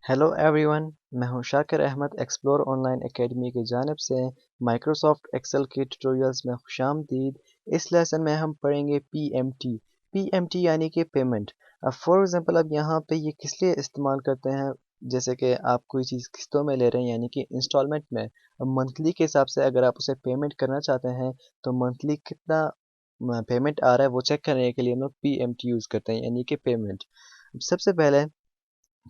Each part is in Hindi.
हेलो एवरीवन, मैं हूं Shakir Ahmad Explore Online Academy की जानिब से। माइक्रोसॉफ्ट एक्सेल के ट्यूटोरियल्स में खुशामदीद। इस लेसन में हम पढ़ेंगे पीएमटी। पीएमटी यानी कि पेमेंट। अब फॉर एग्जांपल अब यहाँ पे ये किस लिए इस्तेमाल करते हैं, जैसे कि आप कोई चीज़ किस्तों में ले रहे हैं यानी कि इंस्टॉलमेंट में। अब मंथली के हिसाब से अगर आप उसे पेमेंट करना चाहते हैं तो मंथली कितना पेमेंट आ रहा है वो चेक करने के लिए हम लोग पीएमटी यूज़ करते हैं यानी कि पेमेंट। सबसे पहले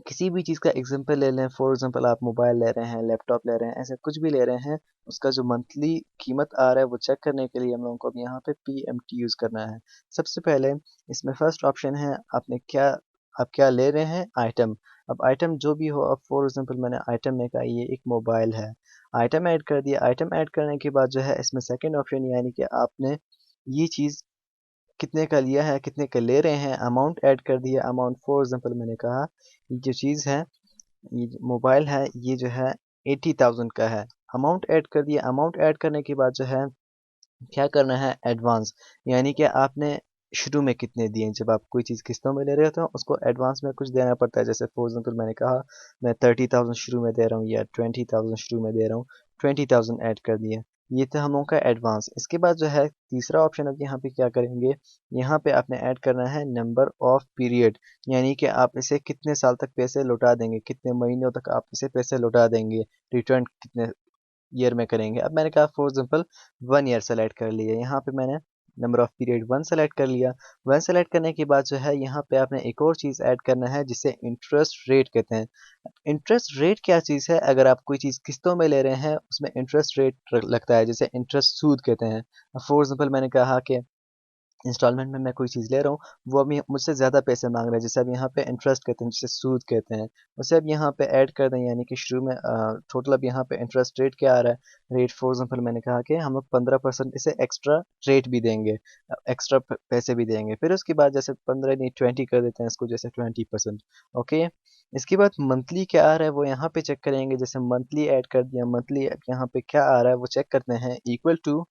किसी भी चीज़ का एग्जांपल ले लें। फॉर एग्जांपल आप मोबाइल ले रहे हैं, लैपटॉप ले रहे हैं, ऐसे कुछ भी ले रहे हैं, उसका जो मंथली कीमत आ रहा है वो चेक करने के लिए हम लोगों को अब यहाँ पे पीएमटी यूज़ करना है। सबसे पहले इसमें फर्स्ट ऑप्शन है आप क्या ले रहे हैं, आइटम। अब आइटम जो भी हो, अब फॉर एग्जांपल मैंने आइटम में कहा ये एक मोबाइल है, आइटम ऐड कर दिया। आइटम ऐड करने के बाद जो है इसमें सेकेंड ऑप्शन यानी कि आपने ये चीज़ कितने का लिया है, कितने का ले रहे हैं, अमाउंट ऐड कर दिया। अमाउंट फॉर एग्जांपल मैंने कहा ये जो चीज़ है, ये जो मोबाइल है, ये जो है 80,000 का है। अमाउंट ऐड कर दिया। अमाउंट ऐड करने के बाद जो है क्या करना है, एडवांस। यानी कि आपने शुरू में कितने दिए। जब आप कोई चीज़ किस्तों में ले रहे होते हो उसको एडवांस में कुछ देना पड़ता है। जैसे फॉर एग्जांपल मैंने कहा मैं 30,000 शुरू में दे रहा हूँ या 20,000 शुरू में दे रहा हूँ, 20,000 ऐड कर दिया। ये था हम लोगों का एडवांस। इसके बाद जो है तीसरा ऑप्शन, अब यहाँ पे क्या करेंगे, यहाँ पे आपने ऐड करना है नंबर ऑफ पीरियड। यानी कि आप इसे कितने साल तक पैसे लौटा देंगे, कितने महीनों तक आप इसे पैसे लौटा देंगे, रिटर्न कितने ईयर में करेंगे। अब मैंने कहा फॉर एग्जांपल 1 ईयर सेलेक्ट कर लिया। यहाँ पे मैंने नंबर ऑफ पीरियड 1 सेलेक्ट कर लिया। 1 सेलेक्ट करने के बाद जो है यहाँ पे आपने एक और चीज़ ऐड करना है जिसे इंटरेस्ट रेट कहते हैं। इंटरेस्ट रेट क्या चीज़ है, अगर आप कोई चीज़ किस्तों में ले रहे हैं उसमें इंटरेस्ट रेट लगता है, जिसे इंटरेस्ट सूद कहते हैं। फॉर एग्जांपल मैंने कहा कि इंस्टॉलमेंट में मैं कोई चीज़ ले रहा हूँ, वो अभी मुझसे ज़्यादा पैसे माँग रहा है, जिसे अब यहाँ पे इंटरेस्ट कहते हैं, जिसे सूद कहते हैं। उसे अब यहाँ पे ऐड कर दें, यानी कि शुरू में टोटल अब यहाँ पे इंटरेस्ट रेट क्या आ रहा है, रेट फॉर एग्ज़ाम्पल मैंने कहा कि हम लोग 15% इसे एक्स्ट्रा रेट भी देंगे, एक्स्ट्रा प पैसे भी देंगे। फिर उसके बाद जैसे 15 नहीं 20 कर देते हैं इसको, जैसे 20%। ओके। इसके बाद मंथली क्या आ रहा है वो यहाँ पे चेक करेंगे। जैसे मंथली ऐड कर दिया, मंथली अब यहाँ पे क्या आ रहा है वो चेक करते हैं, इक्वल टू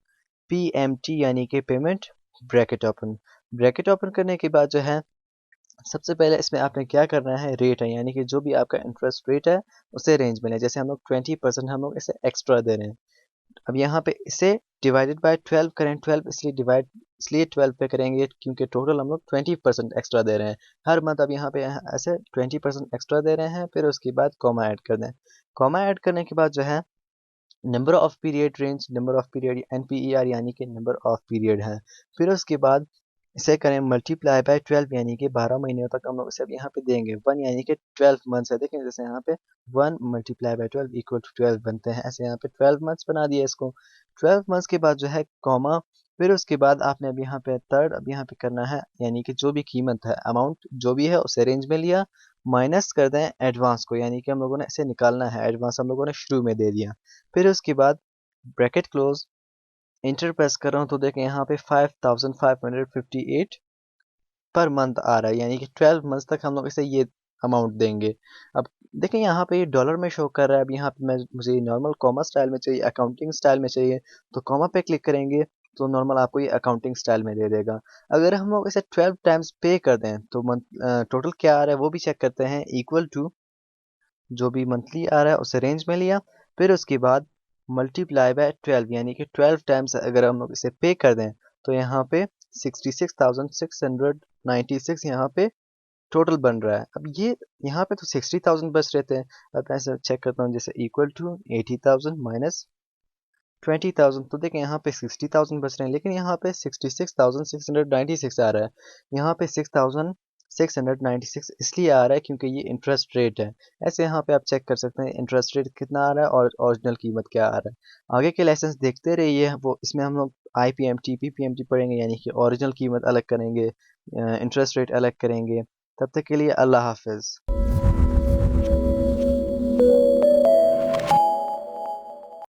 पीएमटी यानी कि payment bracket open. Bracket open करने के बाद जो है सबसे पहले इसमें आपने क्या करना है, रेट है, यानी कि जो भी आपका इंटरेस्ट रेट है उसे रेंज में लें। जैसे हम लोग 20% हम लोग इसे एक्स्ट्रा दे रहे हैं। अब यहाँ पे इसे डिवाइडेड बाय 12 करें। 12 इसलिए 12 पे करेंगे क्योंकि टोटल हम लोग 20% एक्स्ट्रा दे रहे हैं हर मंथ। अब यहाँ पे ऐसे 20% एक्स्ट्रा दे रहे हैं। फिर उसके बाद कॉमा ऐड कर दें। कॉमा ऐड करने के बाद जो है number of period range, number of period NPER यानी कि नंबर ऑफ पीरियड है। फिर उसके बाद इसे करें मल्टीप्लाई बाय 12 यानी कि 12 महीनों तक हम लोग इसे अब यहाँ पे देंगे। 1 यानी कि 12 मंथ्स है। देखें जैसे यहाँ पे 1 मल्टीप्लाई बाय 12 इक्वल टू 12 बनते हैं। ऐसे यहाँ पे 12 मंथ्स बना दिया इसको। 12 मंथ्स के बाद जो है कॉमा। फिर उसके बाद आपने अब यहाँ पे थर्ड अब यहाँ पे करना है, यानी कि जो भी कीमत है, अमाउंट जो भी है उसे रेंज में लिया, माइनस कर दें एडवांस को, यानी कि हम लोगों ने इसे निकालना है, एडवांस हम लोगों ने शुरू में दे दिया। फिर उसके बाद ब्रैकेट क्लोज, इंटर प्रेस कर रहा हूँ तो देखें यहाँ पे 5558 पर मंथ आ रहा है, यानी कि 12 मंथ्स तक हम लोग इसे ये अमाउंट देंगे। अब देखें यहाँ पे ये डॉलर में शो कर रहा है। अब यहाँ पे मैं मुझे नॉर्मल कॉमा स्टाइल में चाहिए, अकाउंटिंग स्टाइल में चाहिए, तो कॉमा पे क्लिक करेंगे तो नॉर्मल आपको ये अकाउंटिंग स्टाइल में दे देगा। अगर हम लोग इसे 12 टाइम्स पे कर दें तो मंथ टोटल क्या आ रहा है वो भी चेक करते हैं, इक्वल टू जो भी मंथली आ रहा है उसे रेंज में लिया। फिर उसके बाद मल्टीप्लाई बाय 12 यानी कि 12 टाइम्स अगर हम लोग इसे पे कर दें तो यहाँ पे 66,696 यहाँ पे टोटल बन रहा है। अब ये यहाँ पे तो 60,000 बच रहे थे। अब मैं ऐसे चेक करता हूँ, जैसे इक्वल टू 80,000 माइनस 20,000, तो देखें यहाँ पे 60,000 बच रहे हैं, लेकिन यहाँ पे 66,696 आ रहा है। यहाँ पे 6,696 इसलिए आ रहा है क्योंकि ये इंटरेस्ट रेट है। ऐसे यहाँ पे आप चेक कर सकते हैं इंटरेस्ट रेट कितना आ रहा है और ओरिजिनल कीमत क्या आ रहा है। आगे के लेसन्स देखते रहिए, वो इसमें हम लोग आईपीएमटी पीपीएमटी पढ़ेंगे, यानी कि ओरिजिनल कीमत अलग करेंगे, इंटरेस्ट रेट अलग करेंगे। तब तक के लिए अल्लाह हाफिज़।